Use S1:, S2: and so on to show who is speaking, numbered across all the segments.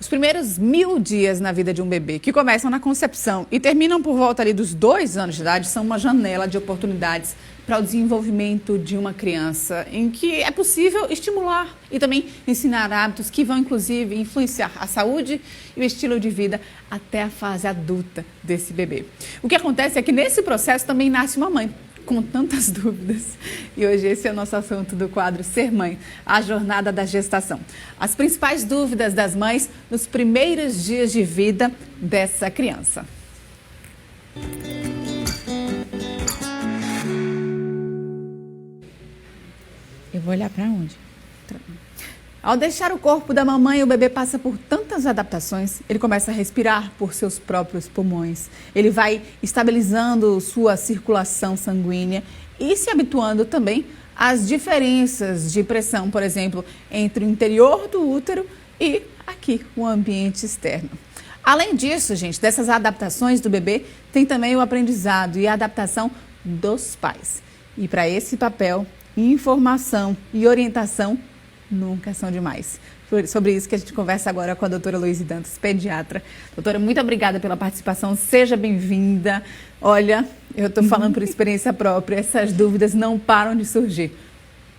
S1: Os primeiros 1000 dias na vida de um bebê, que começam na concepção e terminam por volta ali dos 2 anos de idade, são uma janela de oportunidades para o desenvolvimento de uma criança, em que é possível estimular e também ensinar hábitos que vão, inclusive, influenciar a saúde e o estilo de vida até a fase adulta desse bebê. O que acontece é que nesse processo também nasce uma mãe, com tantas dúvidas. E hoje esse é o nosso assunto do quadro Ser Mãe, a jornada da gestação. As principais dúvidas das mães nos primeiros dias de vida dessa criança.
S2: Eu vou olhar para onde?
S1: Ao deixar o corpo da mamãe, o bebê passa por tantas adaptações. Ele começa a respirar por seus próprios pulmões. Ele vai estabilizando sua circulação sanguínea e se habituando também às diferenças de pressão, por exemplo, entre o interior do útero e aqui, o ambiente externo. Além disso, gente, dessas adaptações do bebê, tem também o aprendizado e a adaptação dos pais. E para esse papel, informação e orientação nunca são demais. Sobre isso que a gente conversa agora com a doutora Luíse Dantas, pediatra. Doutora, muito obrigada pela participação, seja bem-vinda. Olha, eu estou falando por experiência própria, essas dúvidas não param de surgir.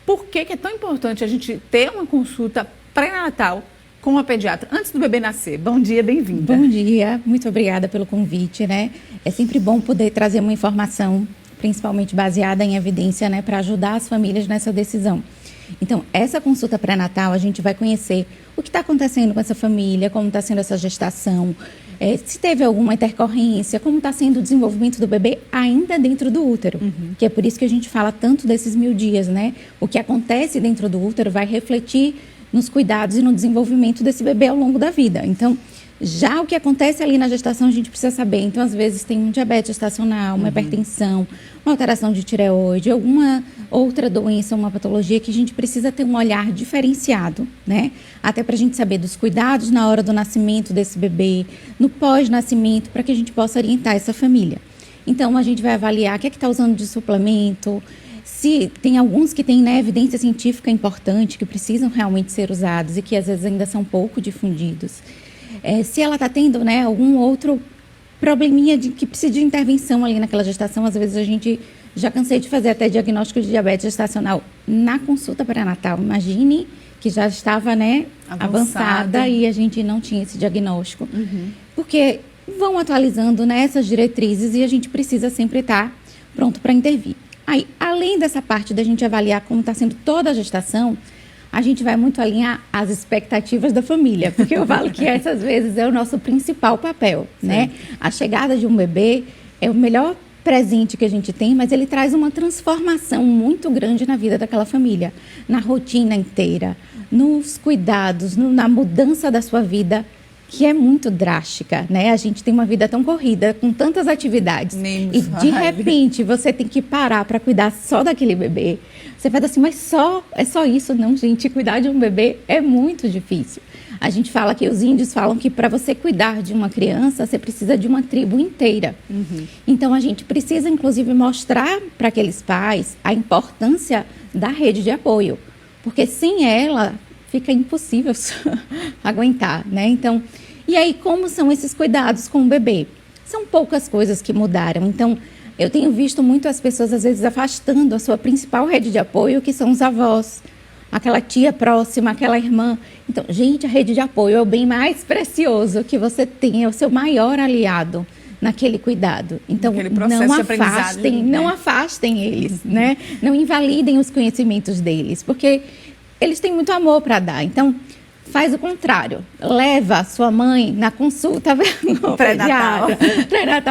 S1: Por que é tão importante a gente ter uma consulta pré-natal com a pediatra antes do bebê nascer? Bom dia, bem-vinda.
S2: Bom dia, muito obrigada pelo convite, né? É sempre bom poder trazer uma informação, principalmente baseada em evidência, né, para ajudar as famílias nessa decisão. Então, essa consulta pré-natal, a gente vai conhecer o que está acontecendo com essa família, como está sendo essa gestação, se teve alguma intercorrência, como está sendo o desenvolvimento do bebê ainda dentro do útero. Que é por isso que a gente fala tanto desses 1000 dias, né? O que acontece dentro do útero vai refletir nos cuidados e no desenvolvimento desse bebê ao longo da vida. Então, já o que acontece ali na gestação, a gente precisa saber. Então, às vezes, tem um diabetes gestacional, uma hipertensão, uma alteração de tireoide, alguma outra doença, uma patologia que a gente precisa ter um olhar diferenciado, né? Até para a gente saber dos cuidados na hora do nascimento desse bebê, no pós-nascimento, para que a gente possa orientar essa família. Então, a gente vai avaliar o que é que está usando de suplemento, se tem alguns que têm, né, evidência científica importante, que precisam realmente ser usados e que às vezes ainda são pouco difundidos. Se ela está tendo, né, algum outro probleminha que precisa de intervenção ali naquela gestação, às vezes a gente já cansei de fazer até diagnóstico de diabetes gestacional na consulta pré-natal. Imagine que já estava, né, avançada e a gente não tinha esse diagnóstico. Porque vão atualizando, né, essas diretrizes e a gente precisa sempre estar pronto para intervir. Aí, além dessa parte da gente avaliar como está sendo toda a gestação, a gente vai muito alinhar as expectativas da família, porque eu falo que essas vezes é o nosso principal papel, né? A chegada de um bebê é o melhor presente que a gente tem, mas ele traz uma transformação muito grande na vida daquela família, na rotina inteira, nos cuidados, na mudança da sua vida, que é muito drástica, né? A gente tem uma vida tão corrida, com tantas atividades, e de repente você tem que parar para cuidar só daquele bebê. Você faz assim, mas é só isso? Não, gente, cuidar de um bebê é muito difícil. A gente fala que os índios falam que para você cuidar de uma criança, você precisa de uma tribo inteira. Então, a gente precisa, inclusive, mostrar para aqueles pais a importância da rede de apoio, porque sem ela fica impossível aguentar, né? Então, e aí, como são esses cuidados com o bebê? São poucas coisas que mudaram. Então, eu tenho visto muito as pessoas, às vezes, afastando a sua principal rede de apoio, que são os avós, aquela tia próxima, aquela irmã. Então, gente, a rede de apoio é o bem mais precioso que você tem, é o seu maior aliado naquele cuidado. Então, não afastem eles, né? Não invalidem os conhecimentos deles, porque eles têm muito amor para dar. Então, faz o contrário. Leva a sua mãe na consulta com o pré-natal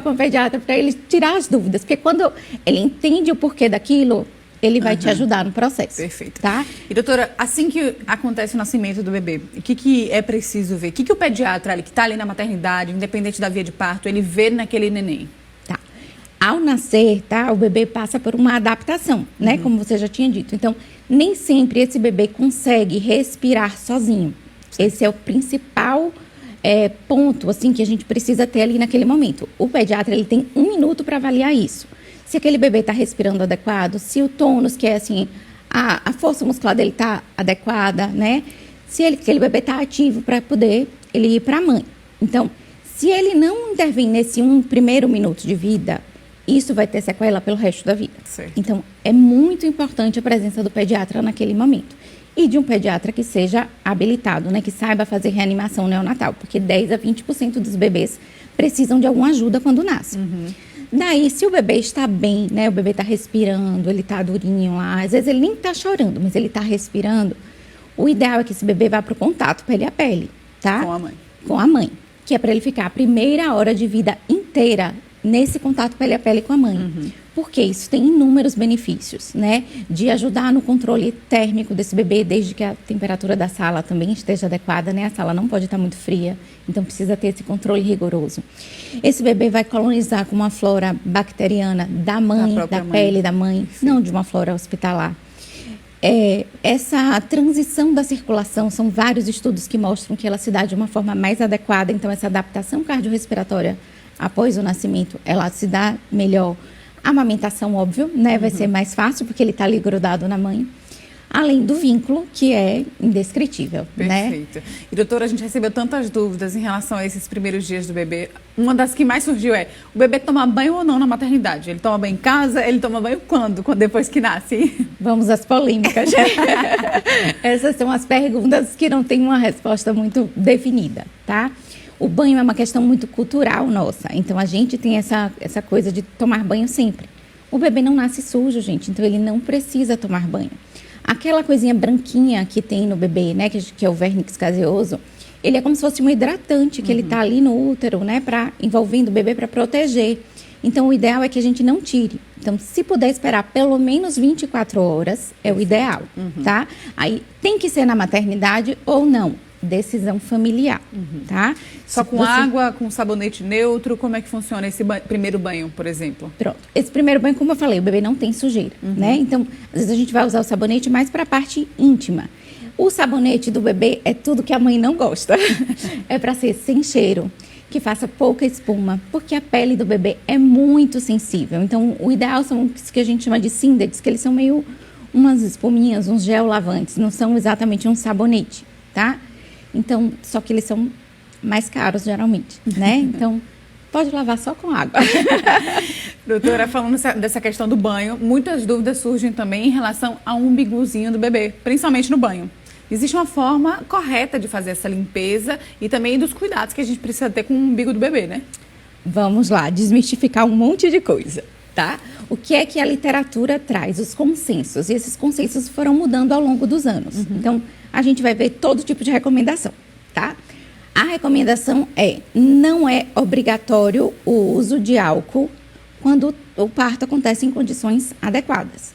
S2: com o pediatra, para ele tirar as dúvidas. Porque quando ele entende o porquê daquilo, ele vai te ajudar no processo.
S1: Perfeito.
S2: Tá?
S1: E, doutora, assim que acontece o nascimento do bebê, o que é preciso ver? O que o pediatra, que está ali na maternidade, independente da via de parto, ele vê naquele neném?
S2: Tá. Ao nascer, tá, o bebê passa por uma adaptação, né? Como você já tinha dito. Então, nem sempre esse bebê consegue respirar sozinho. Esse é o principal ponto, assim, que a gente precisa ter ali naquele momento. O pediatra, ele tem 1 minuto para avaliar isso. Se aquele bebê está respirando adequado, se o tônus, que é assim, a força muscular dele está adequada, né? se aquele bebê está ativo para poder ele ir para a mãe. Então, se ele não intervir nesse primeiro minuto de vida, isso vai ter sequela pelo resto da vida.
S1: Certo.
S2: Então, é muito importante a presença do pediatra naquele momento. E de um pediatra que seja habilitado, né? Que saiba fazer reanimação neonatal, porque 10 a 20% dos bebês precisam de alguma ajuda quando nascem. Daí, se o bebê está bem, né? O bebê está respirando, ele está durinho lá, às vezes ele nem está chorando, mas ele está respirando, o ideal é que esse bebê vá para o contato pele a pele, tá?
S1: Com a mãe.
S2: Com a mãe, que é para ele ficar a primeira hora de vida inteira nesse contato pele a pele com a mãe. Porque isso tem inúmeros benefícios, né? De ajudar no controle térmico desse bebê, desde que a temperatura da sala também esteja adequada, né? A sala não pode estar muito fria, então precisa ter esse controle rigoroso. Esse bebê vai colonizar com uma flora bacteriana da mãe, da pele da mãe, não de uma flora hospitalar. Essa transição da circulação, são vários estudos que mostram que ela se dá de uma forma mais adequada, então essa adaptação cardiorrespiratória após o nascimento, ela se dá melhor. A amamentação, óbvio, né? Vai ser mais fácil, porque ele está ali grudado na mãe. Além do vínculo, que é indescritível, né?
S1: Perfeito. E, doutora, a gente recebeu tantas dúvidas em relação a esses primeiros dias do bebê. Uma das que mais surgiu é, o bebê toma banho ou não na maternidade? Ele toma banho em casa? Ele toma banho quando? Depois que nasce?
S2: Vamos às polêmicas. Essas são as perguntas que não têm uma resposta muito definida, tá? O banho é uma questão muito cultural nossa, então a gente tem essa coisa de tomar banho sempre. O bebê não nasce sujo, gente, então ele não precisa tomar banho. Aquela coisinha branquinha que tem no bebê, né, que é o vernix caseoso, ele é como se fosse um hidratante que ele tá ali no útero, né, envolvendo o bebê para proteger. Então o ideal é que a gente não tire. Então, se puder esperar pelo menos 24 horas, é o ideal, tá? Aí tem que ser na maternidade ou não. Decisão familiar, tá?
S1: Só com água, com sabonete neutro, como é que funciona esse primeiro banho, por exemplo?
S2: Pronto. Esse primeiro banho, como eu falei, o bebê não tem sujeira, né? Então, às vezes a gente vai usar o sabonete mais para a parte íntima. O sabonete do bebê é tudo que a mãe não gosta. É para ser sem cheiro, que faça pouca espuma, porque a pele do bebê é muito sensível. Então, o ideal são os que a gente chama de Sindex, que eles são meio umas espuminhas, uns gel lavantes, não são exatamente um sabonete, tá? Então, só que eles são mais caros, geralmente, né? Então, pode lavar só com água.
S1: Doutora, falando dessa questão do banho, muitas dúvidas surgem também em relação ao umbigozinho do bebê, principalmente no banho. Existe uma forma correta de fazer essa limpeza e também dos cuidados que a gente precisa ter com o umbigo do bebê, né?
S2: Vamos lá, desmistificar um monte de coisa, tá? O que é que a literatura traz? Os consensos. E esses consensos foram mudando ao longo dos anos. Então, a gente vai ver todo tipo de recomendação, tá? A recomendação não é obrigatório o uso de álcool quando o parto acontece em condições adequadas.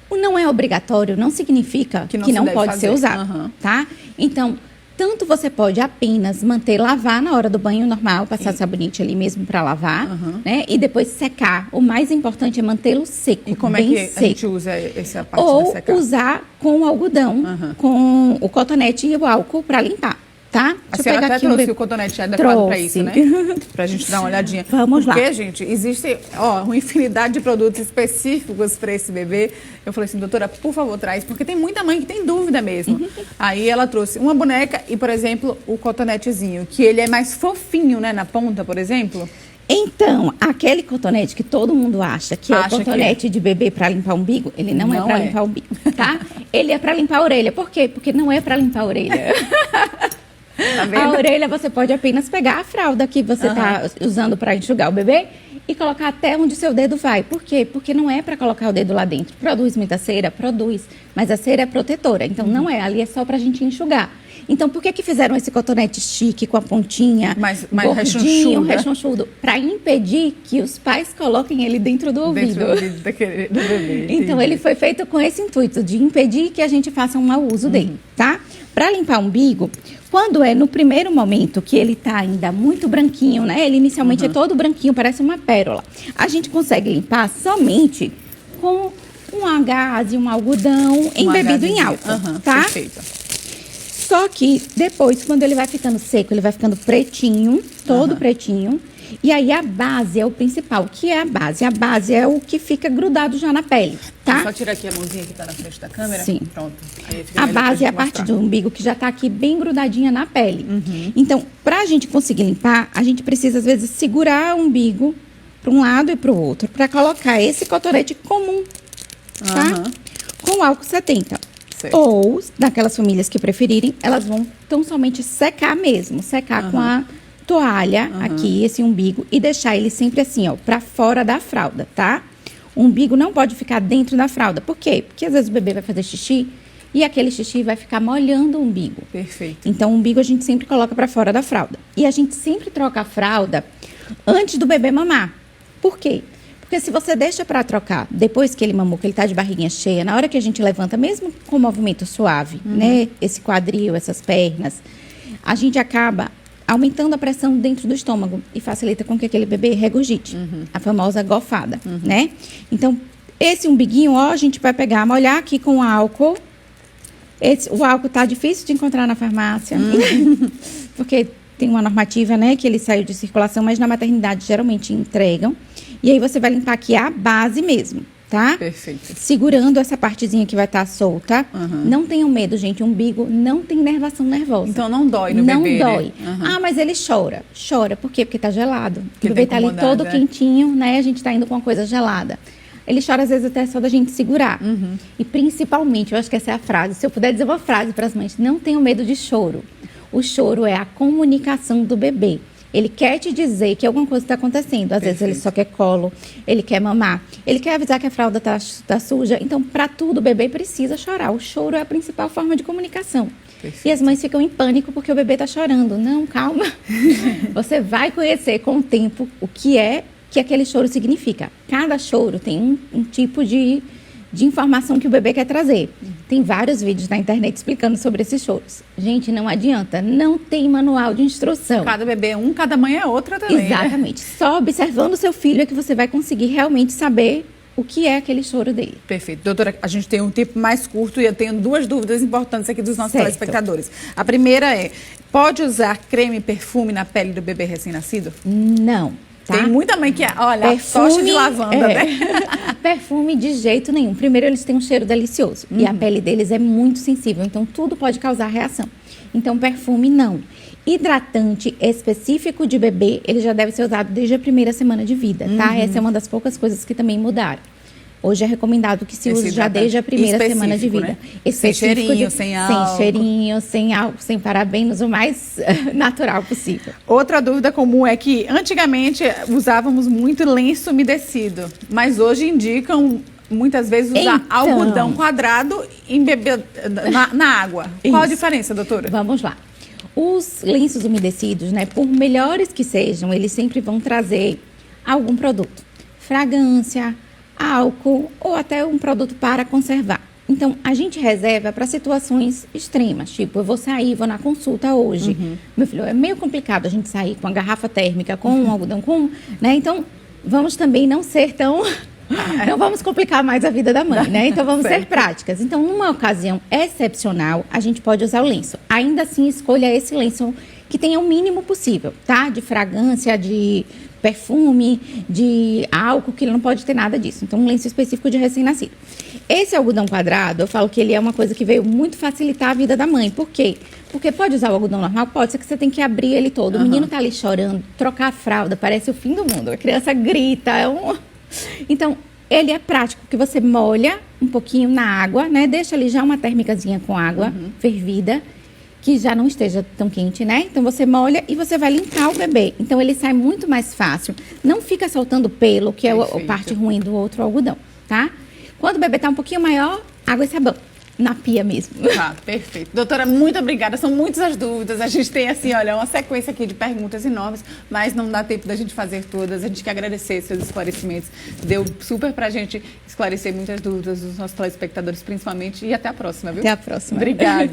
S2: O não é obrigatório não significa que não pode ser usado, tá? Então, tanto você pode apenas lavar na hora do banho normal, passar sabonete ali mesmo para lavar, né? E depois secar. O mais importante é mantê-lo seco,
S1: e como
S2: bem
S1: é que
S2: seco.
S1: A gente usa essa parte
S2: Ou
S1: de secar?
S2: usar com algodão, com o cotonete e o álcool para limpar, tá?
S1: A senhora até trouxe o cotonete adequado para isso, né? Pra gente dar uma olhadinha.
S2: Vamos lá.
S1: Porque, gente, existe uma infinidade de produtos específicos para esse bebê. Eu falei assim, doutora, por favor, traz, porque tem muita mãe que tem dúvida mesmo. Aí ela trouxe uma boneca e, por exemplo, o cotonetezinho, que ele é mais fofinho, né, na ponta, por exemplo.
S2: Então, aquele cotonete que todo mundo acha que é o cotonete de bebê para limpar o umbigo, ele não é para limpar o umbigo, tá? Ele é para limpar a orelha. Por quê? Porque não é para limpar a orelha. Tá vendo? A orelha você pode apenas pegar a fralda que você está usando para enxugar o bebê e colocar até onde o seu dedo vai. Por quê? Porque não é para colocar o dedo lá dentro. Produz muita cera? Produz. Mas a cera é protetora, então não é. Ali é só para a gente enxugar. Então, por que fizeram esse cotonete chique com a pontinha,
S1: mais
S2: gordinho, rechonchudo? Para impedir que os pais coloquem ele dentro do ouvido.
S1: Dentro do ouvido do bebê.
S2: Então, ele foi feito com esse intuito de impedir que a gente faça um mau uso dele, tá? Para limpar o umbigo, quando é no primeiro momento que ele está ainda muito branquinho, né? Ele inicialmente é todo branquinho, parece uma pérola. A gente consegue limpar somente com um gaze, um algodão embebido em álcool, tá?
S1: Perfeito.
S2: Só que depois, quando ele vai ficando seco, ele vai ficando pretinho, todo pretinho. E aí a base é o principal. O que é a base? A base é o que fica grudado já na pele, tá? tá?
S1: Só tirar aqui a mãozinha que está na frente da câmera.
S2: Sim.
S1: Pronto. Aí fica
S2: A
S1: melhor
S2: base
S1: pra
S2: é a
S1: gente
S2: parte
S1: mostrar.
S2: do umbigo que já está aqui bem grudadinha na pele. Então, para a gente conseguir limpar, a gente precisa, às vezes, segurar o umbigo para um lado e para o outro, para colocar esse cotonete comum, tá?
S1: Aham.
S2: Com álcool 70.
S1: Certo.
S2: Ou, daquelas famílias que preferirem, elas vão tão somente secar mesmo. Secar com a toalha aqui, esse umbigo, e deixar ele sempre assim, ó, para fora da fralda, tá? O umbigo não pode ficar dentro da fralda. Por quê? Porque às vezes o bebê vai fazer xixi e aquele xixi vai ficar molhando o umbigo.
S1: Perfeito.
S2: Então, o umbigo a gente sempre coloca para fora da fralda. E a gente sempre troca a fralda antes do bebê mamar. Por quê? Porque se você deixa para trocar depois que ele mamou, que ele tá de barriguinha cheia, na hora que a gente levanta, mesmo com movimento suave, né? Esse quadril, essas pernas, a gente acaba aumentando a pressão dentro do estômago e facilita com que aquele bebê regurgite. A famosa gofada, né? Então, esse umbiguinho, ó, a gente vai pegar, molhar aqui com álcool. O álcool tá difícil de encontrar na farmácia, porque tem uma normativa, né, que ele saiu de circulação, mas na maternidade geralmente entregam. E aí você vai limpar aqui a base mesmo, tá?
S1: Perfeito.
S2: Segurando essa partezinha que vai estar solta. Não tenham medo, gente. O umbigo não tem nervação nervosa.
S1: Então não dói no
S2: não
S1: bebê,
S2: dói.
S1: né?
S2: Ah, mas ele chora. Chora. Por quê? Porque tá gelado.
S1: Porque
S2: O bebê
S1: tá
S2: tá ali
S1: incomodado,
S2: todo
S1: é.
S2: quentinho, né? A gente tá indo com uma coisa gelada. Ele chora, às vezes, até só da gente segurar. E, principalmente, eu acho que essa é a frase. Se eu puder dizer uma frase para as mães, não tenham medo de choro. O choro é a comunicação do bebê. Ele quer te dizer que alguma coisa está acontecendo. Às vezes, ele só quer colo, ele quer mamar, ele quer avisar que a fralda tá suja. Então, para tudo, o bebê precisa chorar. O choro é a principal forma de comunicação.
S1: Perfeito.
S2: E as mães ficam em pânico porque o bebê está chorando. Não, calma. Você vai conhecer com o tempo o que é que aquele choro significa. Cada choro tem um tipo de informação que o bebê quer trazer. Tem vários vídeos na internet explicando sobre esses choros. Gente, não adianta. Não tem manual de instrução.
S1: Cada bebê é um, cada mãe é outra também. né?
S2: Exatamente. Só observando o seu filho é que você vai conseguir realmente saber o que é aquele choro dele.
S1: Perfeito. Doutora, a gente tem um tempo mais curto e eu tenho duas dúvidas importantes aqui dos nossos
S2: Certo.
S1: telespectadores. A primeira é, pode usar creme e perfume na pele do bebê recém-nascido?
S2: Não. Tá?
S1: Tem muita mãe que, olha, a tocha de lavanda, né?
S2: Perfume de jeito nenhum. Primeiro, eles têm um cheiro delicioso. E a pele deles é muito sensível. Então, tudo pode causar reação. Então, perfume, não. Hidratante específico de bebê, ele já deve ser usado desde a primeira semana de vida, tá? Essa é uma das poucas coisas que também mudaram. Hoje é recomendado que se
S1: Esse
S2: use já
S1: hidratante
S2: desde a primeira semana de
S1: específico,
S2: vida.
S1: né? Sem cheirinho, sem álcool.
S2: Sem cheirinho, sem álcool, sem parabenos, o mais natural possível.
S1: Outra dúvida comum é que antigamente usávamos muito lenço umedecido, mas hoje indicam muitas vezes usar
S2: Então.
S1: algodão quadrado em bebê, na água. Qual a
S2: Isso.
S1: diferença, doutora?
S2: Vamos lá. Os lenços umedecidos, né, por melhores que sejam, eles sempre vão trazer algum produto. Fragrância, álcool ou até um produto para conservar. Então, a gente reserva para situações extremas, tipo, eu vou sair, vou na consulta hoje. Meu filho, é meio complicado a gente sair com a garrafa térmica, com um algodão, né? Então, vamos também não ser tão... Não vamos complicar mais a vida da mãe, né? Então, vamos ser práticas. Então, numa ocasião excepcional, a gente pode usar o lenço. Ainda assim, escolha esse lenço que tenha o mínimo possível, tá? De fragrância, de perfume, de álcool, que ele não pode ter nada disso. Então, um lenço específico de recém-nascido. Esse algodão quadrado, eu falo que ele é uma coisa que veio muito facilitar a vida da mãe. Por quê? Porque pode usar o algodão normal? Pode, só que você tem que abrir ele todo. O menino tá ali chorando, trocar a fralda, parece o fim do mundo. A criança grita, Então, ele é prático, que você molha um pouquinho na água, né? Deixa ali já uma térmicazinha com água fervida, que já não esteja tão quente, né? Então, você molha e você vai limpar o bebê. Então, ele sai muito mais fácil. Não fica soltando pelo, que é a parte ruim do outro algodão, tá? Quando o bebê tá um pouquinho maior, água e sabão. Na pia mesmo.
S1: Ah, perfeito. Doutora, muito obrigada. São muitas as dúvidas. A gente tem, assim, olha, uma sequência aqui de perguntas enormes, mas não dá tempo da gente fazer todas. A gente quer agradecer seus esclarecimentos. Deu super pra gente esclarecer muitas dúvidas dos nossos telespectadores, principalmente. E até a próxima, viu?
S2: Até a próxima.
S1: Obrigada.